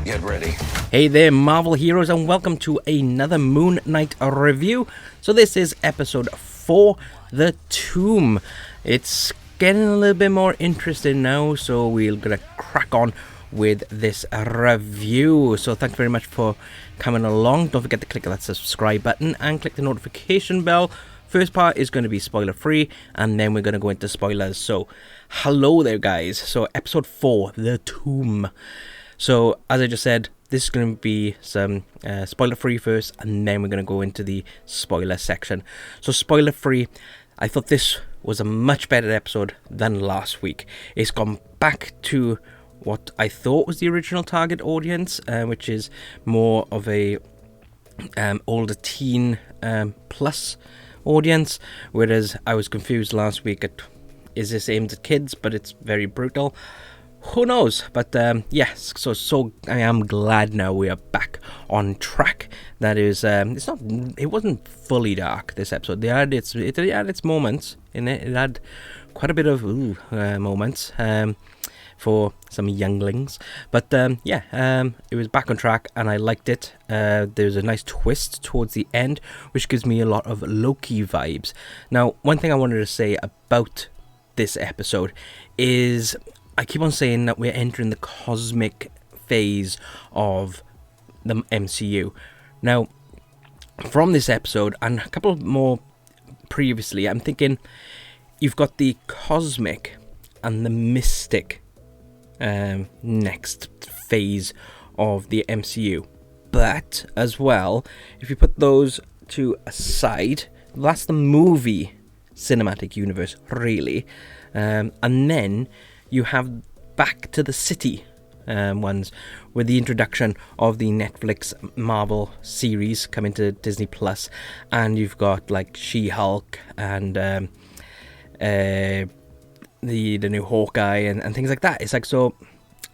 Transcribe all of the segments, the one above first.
Get ready. Hey there, Marvel heroes, and welcome to another Moon Knight review. So this is episode 4, The Tomb. It's getting a little bit more interesting now, so we're gonna crack on with this review. So thanks very much for coming along. Don't forget to click that subscribe button and click the notification bell. First part is going to be spoiler free, and then we're going to go into spoilers. So hello there, guys. So episode 4, The Tomb. So as I just said, this is going to be some spoiler free first, and then we're going to go into the spoiler section. So spoiler free, I thought this was a much better episode than last week. It's gone back to what I thought was the original target audience, which is more of a older teen plus audience, whereas I was confused last week at, is this aimed at kids, but it's very brutal. Who knows? But yes, so I am glad now we are back on track. That is, it wasn't fully dark, this episode. It had its moments in it. It had quite a bit of moments for some younglings, but it was back on track, and I liked it. There's a nice twist towards the end, which gives me a lot of Loki vibes. Now, one thing I wanted to say about this episode is, I keep on saying that we're entering the cosmic phase of the MCU. Now, from this episode and a couple more previously, I'm thinking you've got the cosmic and the mystic next phase of the MCU. But as well, if you put those two aside, that's the movie cinematic universe, really. And then you have Back to the City ones, with the introduction of the Netflix Marvel series coming to Disney Plus, and you've got like She-Hulk and the new Hawkeye and things like that. It's like, so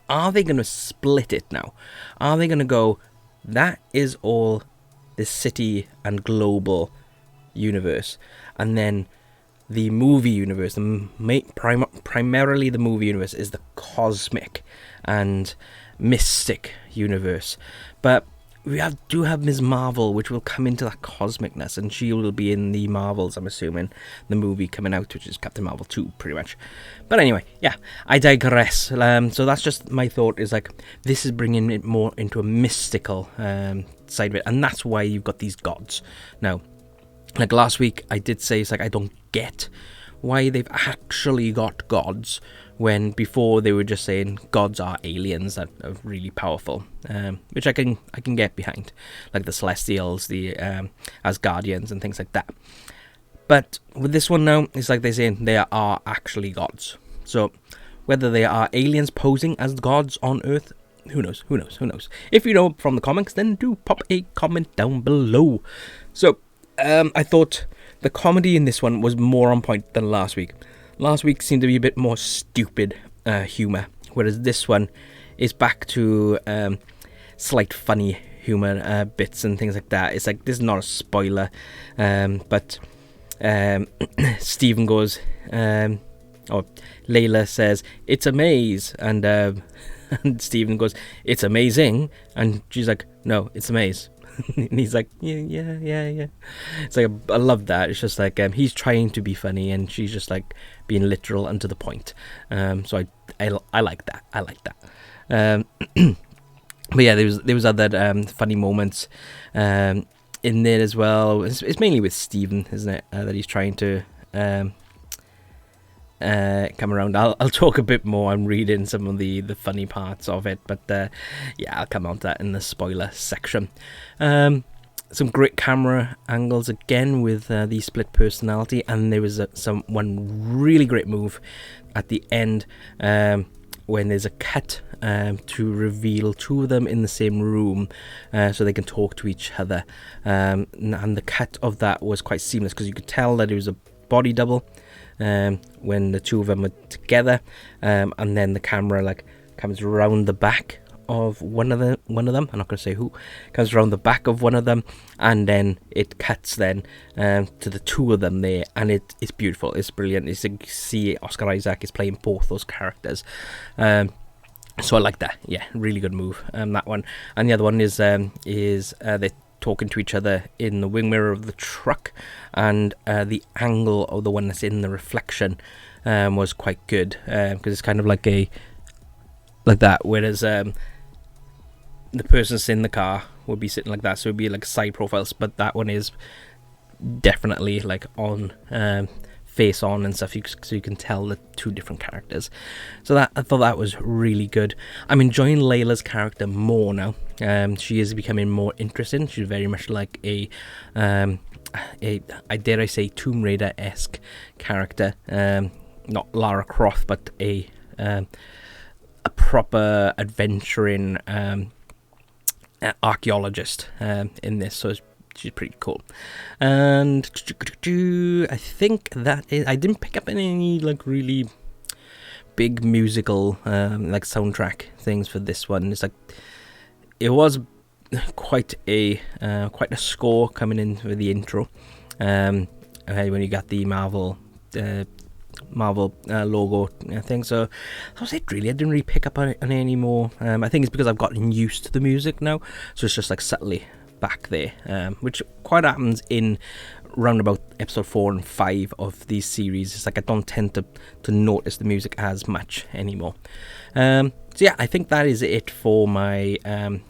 are they going to split it now? Are they going to go, that is all the city and global universe, and then the movie universe, primarily the movie universe, is the cosmic and mystic universe? But we do have Ms. Marvel, which will come into that cosmicness, and she will be in the Marvels, I'm assuming, the movie coming out, which is Captain Marvel 2, pretty much. But anyway, yeah, I digress. So that's just my thought, is like, this is bringing it more into a mystical side of it, and that's why you've got these gods. Now, like last week, I did say, it's like, I don't get why they've actually got gods, when before they were just saying gods are aliens that are really powerful, which I can get behind, like the Celestials, the Asgardians and things like that. But with this one now, it's like they're saying they are actually gods. So whether they are aliens posing as gods on Earth, who knows? If you know from the comics, then do pop a comment down below. So I thought the comedy in this one was more on point than last week. Last week seemed to be a bit more stupid humour, whereas this one is back to slight funny humour bits and things like that. It's like, this is not a spoiler, but Stephen goes, or Layla says, it's a maze, and Stephen goes, it's amazing, and she's like, no, it's a maze. And he's like, yeah. It's like, I love that. It's just like, he's trying to be funny, and she's just like being literal and to the point. So I like that. I like that. But yeah, there was other funny moments in there as well. It's mainly with Stephen, isn't it? That he's trying to come around. I'll talk a bit more. I'm reading some of the funny parts of it, but yeah, I'll come on to that in the spoiler section. Some great camera angles again with the split personality, and there was one really great move at the end when there's a cut to reveal two of them in the same room, so they can talk to each other, and the cut of that was quite seamless, because you could tell that it was a body double when the two of them were together, and then the camera like comes around the back of one of them. I'm not going to say who. Comes around the back of one of them, and then it cuts then to the two of them there, and it's beautiful. It's brilliant. It's, you see Oscar Isaac is playing both those characters. So I like that. Yeah, really good move. That one. And the other one is they're talking to each other in the wing mirror of the truck, and the angle of the one that's in the reflection was quite good, because it's kind of like that, whereas the person that's in the car would be sitting like that, so it'd be like side profiles, but that one is definitely like on face on and stuff, so you can tell the two different characters. So that, I thought that was really good. I'm enjoying Layla's character more now. She is becoming more interesting. She's very much like a I dare I say Tomb Raider-esque character. Not Lara Croft, but a proper adventuring archaeologist in this. So she's pretty cool. And I think that is, I didn't pick up any like really big musical like soundtrack things for this one. It's like it was quite a score coming in with the intro, when you got the Marvel logo thing. So that was it really. I didn't really pick up on any more. I think it's because I've gotten used to the music now, so it's just like subtly back there, which quite happens in round about episode 4 and 5 of these series. It's like I don't tend to notice the music as much anymore. So yeah, I think that is it for my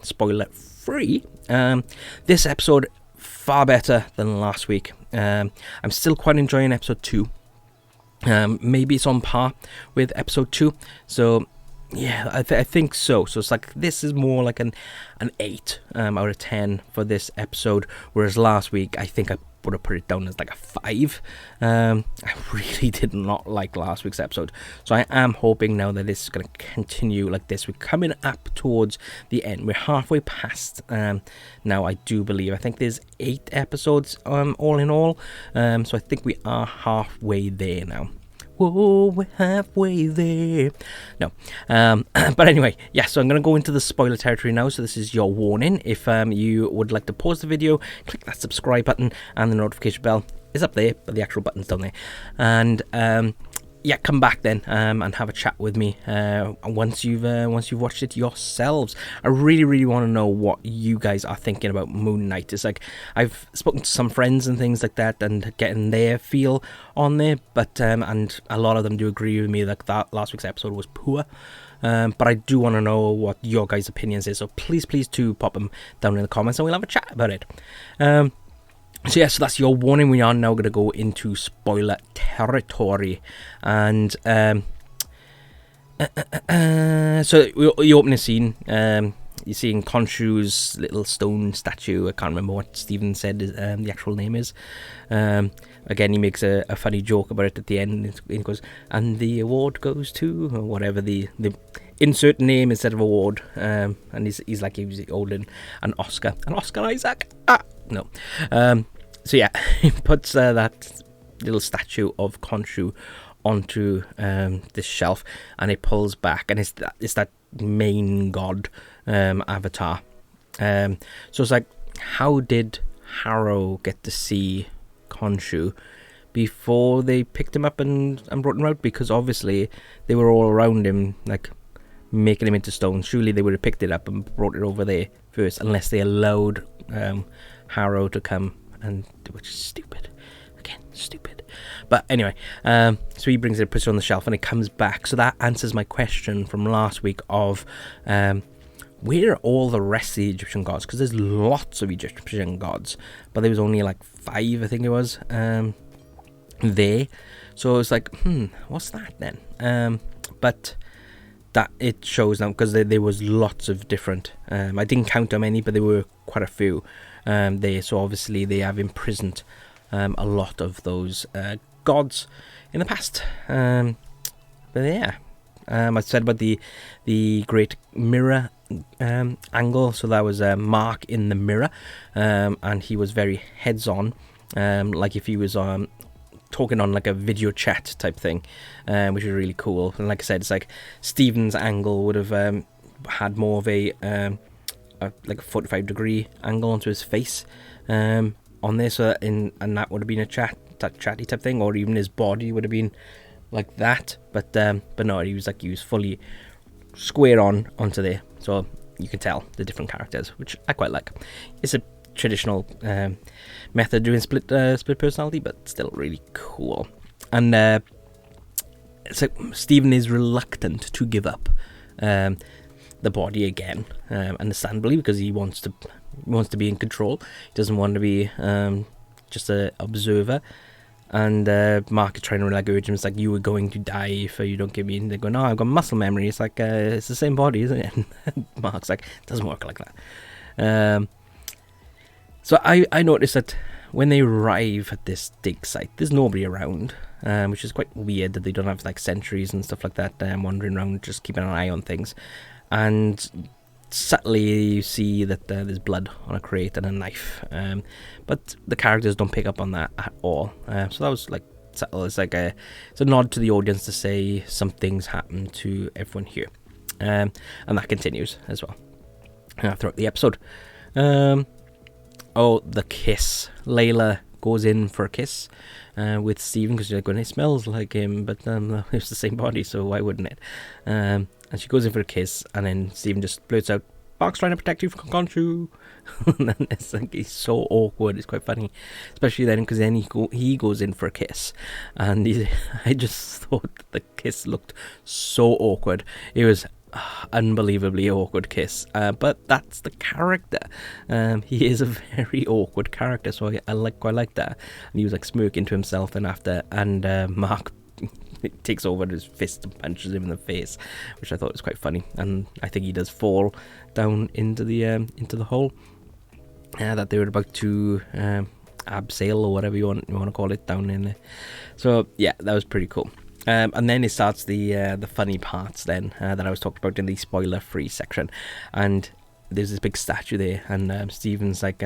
spoiler free. This episode far better than last week. I'm still quite enjoying episode 2. Maybe it's on par with episode 2, so yeah, I think so. So it's like this is more like an 8 out of 10 for this episode, whereas last week I think I would have put it down as like a 5. I really did not like last week's episode, so I am hoping now that this is going to continue like this. We're coming up towards the end. We're halfway past now, I do believe. I think there's 8 episodes all in all, so I think we are halfway there now. Whoa, we're halfway there. No. But anyway, yeah, so I'm going to go into the spoiler territory now. So this is your warning. If you would like to pause the video, click that subscribe button, and the notification bell is up there, but the actual button's down there. And yeah, come back then and have a chat with me once you've watched it yourselves. I really want to know what you guys are thinking about Moon Knight. It's like I've spoken to some friends and things like that and getting their feel on there, but and a lot of them do agree with me that last week's episode was poor. But I do want to know what your guys' opinions is, so please do pop them down in the comments and we'll have a chat about it. So yeah, so that's your warning. We are now going to go into spoiler territory, and so you open a scene. You're seeing Khonshu's little stone statue. I can't remember what Steven said the actual name is. Again, he makes a funny joke about it at the end. He goes, and the award goes to, or whatever, the insert name instead of award. And he's like he was holding an Oscar. An Oscar Isaac? No. So yeah, he puts that little statue of Khonshu onto this shelf, and it pulls back, and it's that main god avatar. So it's like, how did Harrow get to see Khonshu before they picked him up and brought him out? Because obviously they were all around him, like making him into stone. Surely they would have picked it up and brought it over there first, unless they allowed Harrow to come, and which is stupid. Again, stupid. But anyway, so he brings it, puts it on the shelf, and it comes back. So that answers my question from last week of where are all the rest of the Egyptian gods? Because there's lots of Egyptian gods, but there was only like 5, I think it was, there. So it's like, what's that then? But that it shows now, because there was lots of different, I didn't count how many, but there were quite a few there. So obviously they have imprisoned a lot of those gods in the past. But yeah, I said about the great mirror angle. So that was Mark in the mirror, and he was very heads on, like if he was talking on like a video chat type thing, which is really cool. And like I said, it's like Steven's angle would have had more of a like a 45-degree angle onto his face on there, so that and that would have been a chatty type thing, or even his body would have been like that. But no, he was fully square onto there, so you can tell the different characters, which I quite like. It's a traditional method doing split personality, but still really cool. And so Stephen is reluctant to give up the body again, understandably, because he wants to be in control. He doesn't want to be just an observer. And Mark is trying to like urge him. It's like, you were going to die if you don't give me. And they go, no, I've got muscle memory. It's like, it's the same body, isn't it? And Mark's like, it doesn't work like that. So I noticed that when they arrive at this dig site, there's nobody around, which is quite weird that they don't have like sentries and stuff like that wandering around, just keeping an eye on things. And subtly you see that there's blood on a crate and a knife, but the characters don't pick up on that at all. So that was like subtle. It's like it's a nod to the audience to say something's happened to everyone here, and that continues as well throughout the episode. Oh, the kiss. Layla goes in for a kiss with Stephen, because she's like, when it smells like him, but it's the same body, so why wouldn't it? And she goes in for a kiss, and then Stephen just blurts out, Mark's trying to protect you from Khonshu. And then it's like, he's so awkward. It's quite funny, especially then, because then he goes in for a kiss, and I just thought the kiss looked so awkward. It was unbelievably awkward kiss, but that's the character. He is a very awkward character, so I quite like that. And he was like smirking to himself, and Mark takes over his fist and punches him in the face, which I thought was quite funny. And I think he does fall down into the hole that they were about to abseil, or whatever you want to call it, down in there. So yeah, that was pretty cool. And then it starts the funny parts then that I was talking about in the spoiler-free section. And there's this big statue there, and Stephen's like,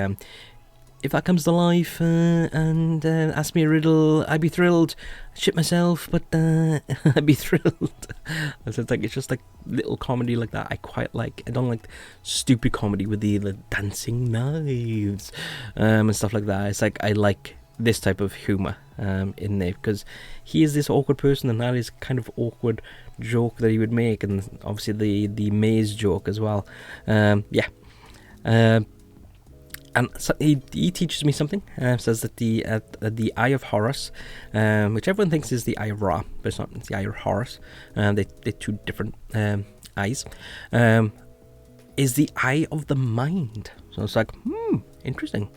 if that comes to life and ask me a riddle, I'd be thrilled. Shit myself, but I'd be thrilled. So it's just like little comedy like that I quite like. I don't like stupid comedy with the dancing knives and stuff like that. It's like, I like this type of humour in there, because he is this awkward person, and that is kind of awkward joke that he would make, and obviously the maze joke as well. And so he teaches me something. Says that the Eye of Horus, which everyone thinks is the Eye of Ra, but it's not. It's the Eye of Horus. They're two different eyes. Is the eye of the mind. So it's like, interesting.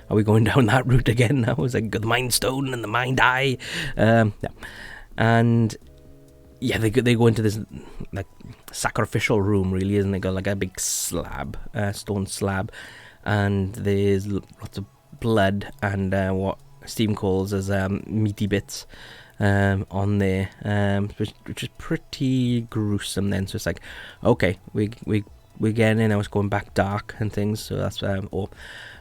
Are we going down that route again now? It's like the Mind Stone and the Mind Eye. Yeah. And yeah, they go into this like sacrificial room, really, isn't it? They got like a big slab, stone slab. And there's lots of blood and what Stephen calls as meaty bits on there, which is pretty gruesome then. So it's like, okay, we're getting in, I was going back dark and things, so that's or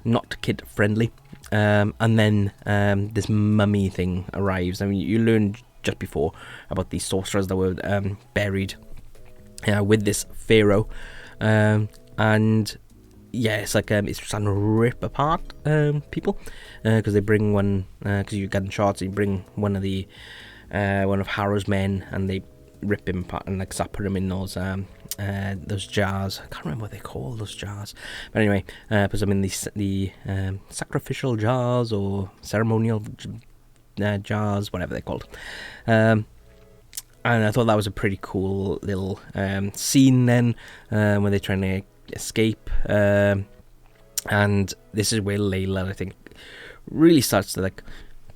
not kid friendly. And then this mummy thing arrives. I mean, you learned just before about these sorcerers that were buried with this pharaoh, and yeah, it's like it's trying to rip apart people, because they bring one, because you're getting shots, you bring one of Harrow's men, and they rip him apart and like put him in those jars. I can't remember what they call those jars, but anyway, puts them in the sacrificial jars or ceremonial jars, whatever they're called. And I thought that was a pretty cool little scene then, when they're trying to escape, and this is where Layla, I think, really starts to like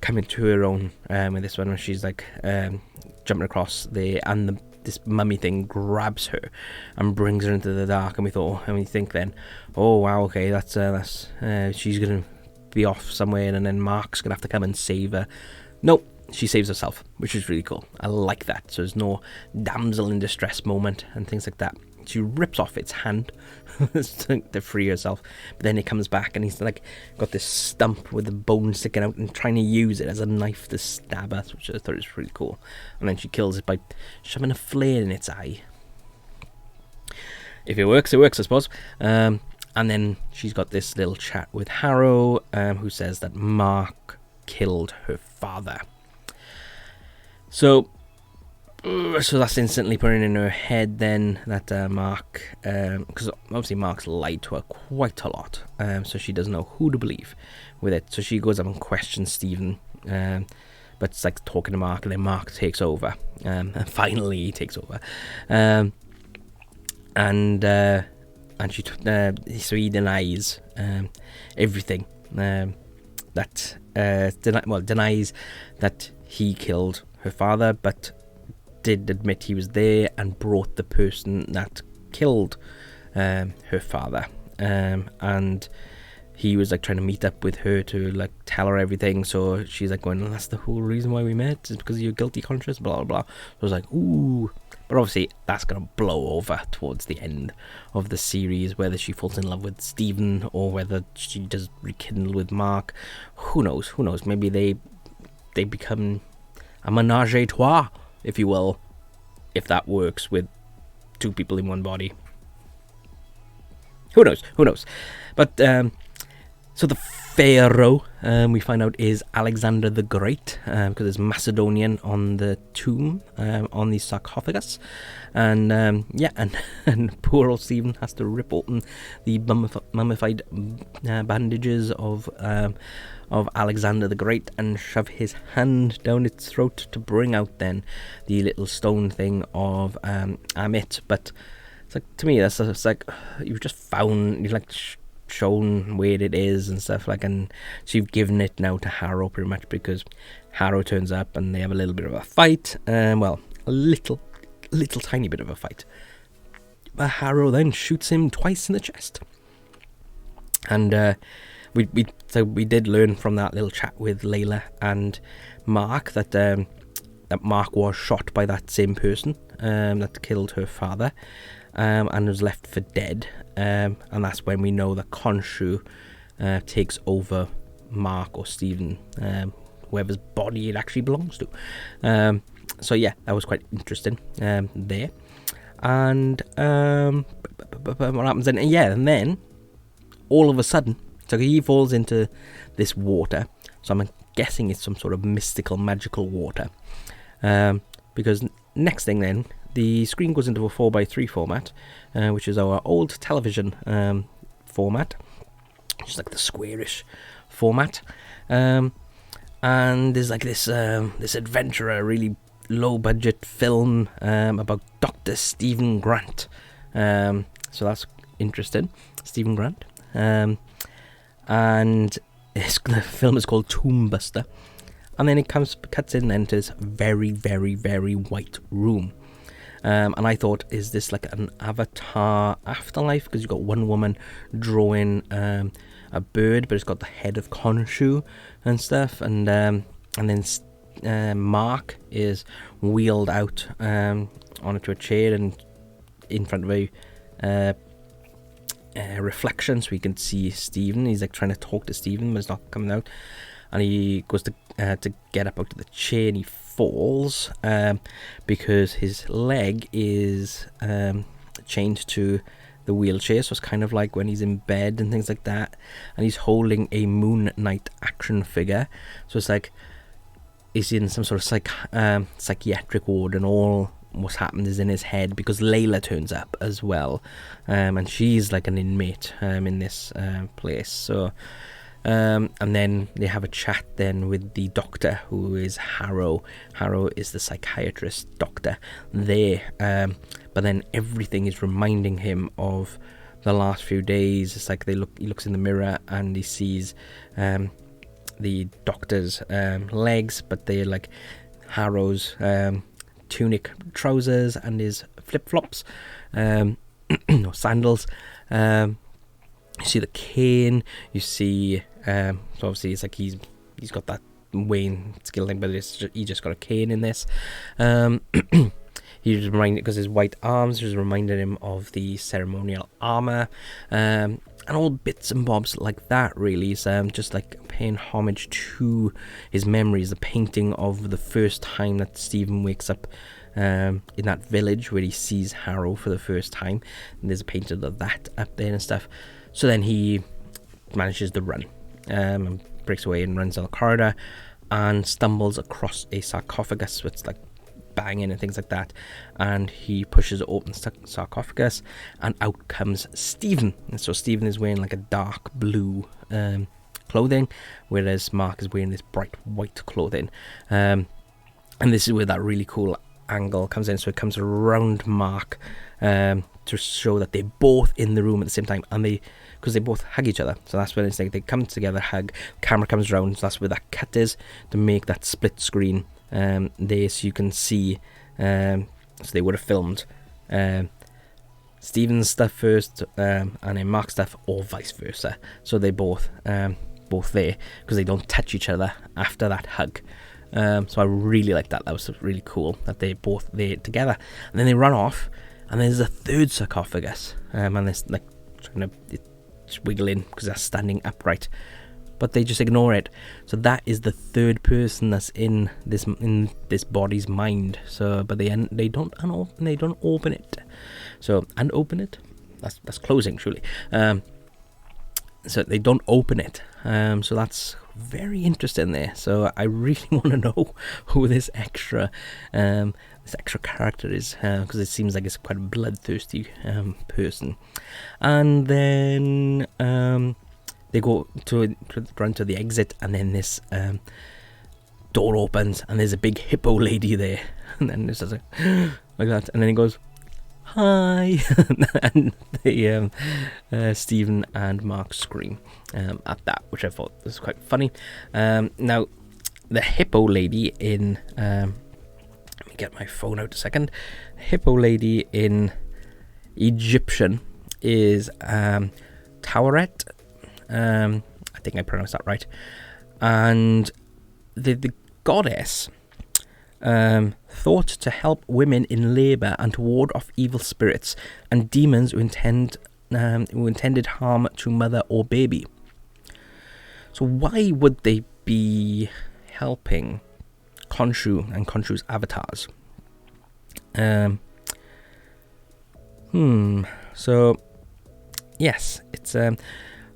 come into her own with this one, where she's like jumping across there, and this mummy thing grabs her and brings her into the dark, and we think then, oh wow, okay, that's she's gonna be off somewhere, and then Mark's gonna have to come and save her. Nope, she saves herself, which is really cool. I like that. So there's no damsel in distress moment and things like that. She rips off its hand to free herself, but then he comes back and he's like got this stump with the bone sticking out and trying to use it as a knife to stab us, which I thought was pretty cool. And then she kills it by shoving a flare in its eye. If it works, I suppose. And then she's got this little chat with Harrow, who says that Mark killed her father. So So that's instantly putting in her head then that Mark, because obviously Mark's lied to her quite a lot, so she doesn't know who to believe with it. So she goes up and questions Stephen, but it's like talking to Mark, and then Mark takes over, and finally he takes over, and she so he denies everything, denies that he killed her father, but did admit he was there and brought the person that killed her father, and he was like trying to meet up with her to like tell her everything. So she's like going, that's the whole reason why we met, is because of your guilty conscience, blah blah blah. So I was like, ooh. But obviously that's gonna blow over towards the end of the series, whether she falls in love with Stephen or whether she does rekindle with Mark. Who knows, maybe they become a menage a trois, if you will, if that works with two people in one body. Who knows? But so the pharaoh, we find out, is Alexander the Great, because it's Macedonian on the tomb, on the sarcophagus, and and poor old Stephen has to rip open the mummified bandages of Alexander the Great and shove his hand down its throat to bring out then the little stone thing of Amit. But it's like, to me, it's like you've just found, you've like shown where it is and stuff, like, and so you've given it now to Harrow pretty much, because Harrow turns up and they have a little bit of a fight, well, a little tiny bit of a fight, but Harrow then shoots him twice in the chest. And we did learn from that little chat with Layla and Mark that that Mark was shot by that same person that killed her father, and was left for dead, and that's when we know that Khonshu takes over Mark or Stephen, whoever's body it actually belongs to. So yeah, that was quite interesting there. And what happens then? Yeah, and then all of a sudden, so he falls into this water. So I'm guessing it's some sort of mystical, magical water. Because next thing then, the screen goes into a 4:3 format, which is our old television format, which is like the squarish format. And there's like this adventurer, really low budget film about Dr. Stephen Grant. So that's interesting, Stephen Grant. And the film is called Tombbuster. And then it cuts in and this very, very, very white room. And I thought, is this like an Avatar afterlife? Because you've got one woman drawing a bird, but it's got the head of Khonshu and stuff. And then Mark is wheeled out onto a chair and in front of a reflection, so we can see Stephen. He's like trying to talk to Stephen, but it's not coming out. And he goes to get up out of the chair, and he falls because his leg is chained to the wheelchair. So it's kind of like when he's in bed and things like that. And he's holding a Moon Knight action figure. So it's like he's in some sort of psychiatric ward, and all what's happened is in his head, because Layla turns up as well, and she's like an inmate in this place. So and then they have a chat then with the doctor, who is Harrow. Harrow is the psychiatrist doctor there, but then everything is reminding him of the last few days. It's like he looks in the mirror and he sees the doctor's legs, but they're like Harrow's tunic trousers and his flip-flops, no, sandals. You see the cane, you see so obviously it's like he's got that Wayne skill thing, but he just got a cane in this. He was reminded, because his white arms was reminding him of the ceremonial armor, and all bits and bobs like that, really. So just like paying homage to his memories, the painting of the first time that Stephen wakes up in that village where he sees Harrow for the first time, and there's a painting of that up there and stuff. So then he manages to run, and breaks away and runs down the corridor and stumbles across a sarcophagus with like banging and things like that, and he pushes open the sarcophagus, and out comes Stephen. And so Stephen is wearing like a dark blue clothing, whereas Mark is wearing this bright white clothing, and this is where that really cool angle comes in. So it comes around Mark to show that they're both in the room at the same time, and because they both hug each other. So that's when it's like they come together, hug, camera comes around, so that's where that cut is, to make that split screen there, so you can see. So they would have filmed Stephen's stuff first, and then Mark's stuff, or vice versa. So they both there, because they don't touch each other after that hug. So I really like that. That was really cool that they're both there together. And then they run off, and there's a third sarcophagus, and there's like trying to wiggle in because they're standing upright, but they just ignore it. So that is the third person that's in this body's mind. So, but they don't open it. So open it. That's closing, surely. So they don't open it. So that's very interesting there. So I really want to know who this extra character is, because it seems like it's quite a bloodthirsty person. And then they go to run to the exit, and then this door opens, and there's a big hippo lady there, and then it's just like that, and then he goes, "Hi," and they Stephen and Mark scream at that, which I thought was quite funny. Now, the hippo lady in let me get my phone out a second. Hippo lady in Egyptian is Taweret. I think I pronounced that right. And the goddess thought to help women in labour and to ward off evil spirits and demons who intended harm to mother or baby. So why would they be helping Khonshu and Khonshu's avatars? So yes, it's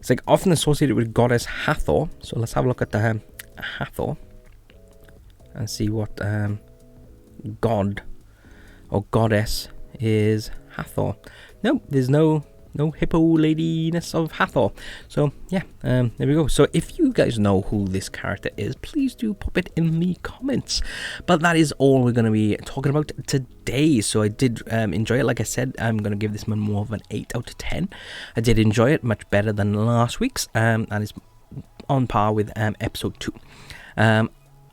like often associated with goddess Hathor. So let's have a look at the Hathor and see what god or goddess is Hathor. No, there's no hippo ladiness of Hathor. So yeah, there we go. So if you guys know who this character is, please do pop it in the comments. But that is all we're going to be talking about today. So I did enjoy it. Like I said, I'm going to give this one more of an 8 out of 10. I did enjoy it, much better than last week's, and it's on par with episode 2.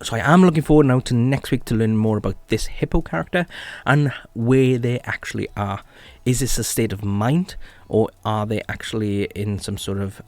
So I am looking forward now to next week to learn more about this hippo character and where they actually are. Is this a state of mind, or are they actually in some sort of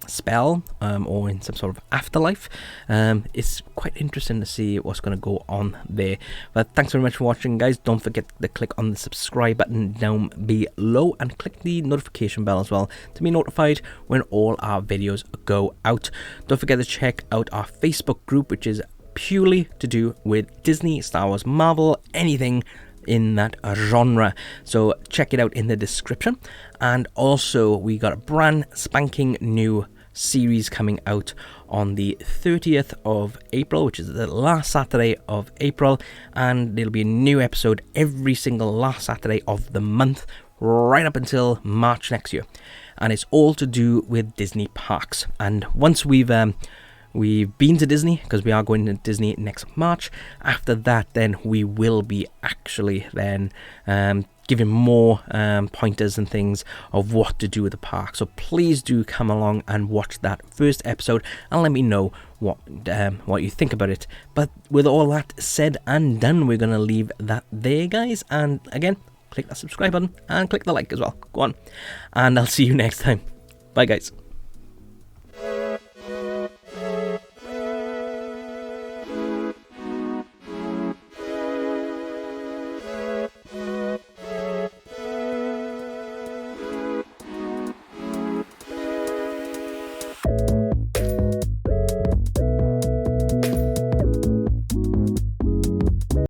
spell, or in some sort of afterlife? It's quite interesting to see what's going to go on there. But thanks very much for watching, guys. Don't forget to click on the subscribe button down below and click the notification bell as well to be notified when all our videos go out. Don't forget to check out our Facebook group, which is purely to do with Disney, Star Wars, Marvel, anything in that genre. So check it out in the description. And also we got a brand spanking new series coming out on the 30th of April, which is the last Saturday of April, and there'll be a new episode every single last Saturday of the month right up until March next year, and it's all to do with Disney parks. And once we've been to Disney, because we are going to Disney next March, after that then we will be actually then giving more pointers and things of what to do with the park. So please do come along and watch that first episode and let me know what you think about it. But with all that said and done, we're going to leave that there, guys. And again, click that subscribe button and click the like as well. Go on. And I'll see you next time. Bye, guys.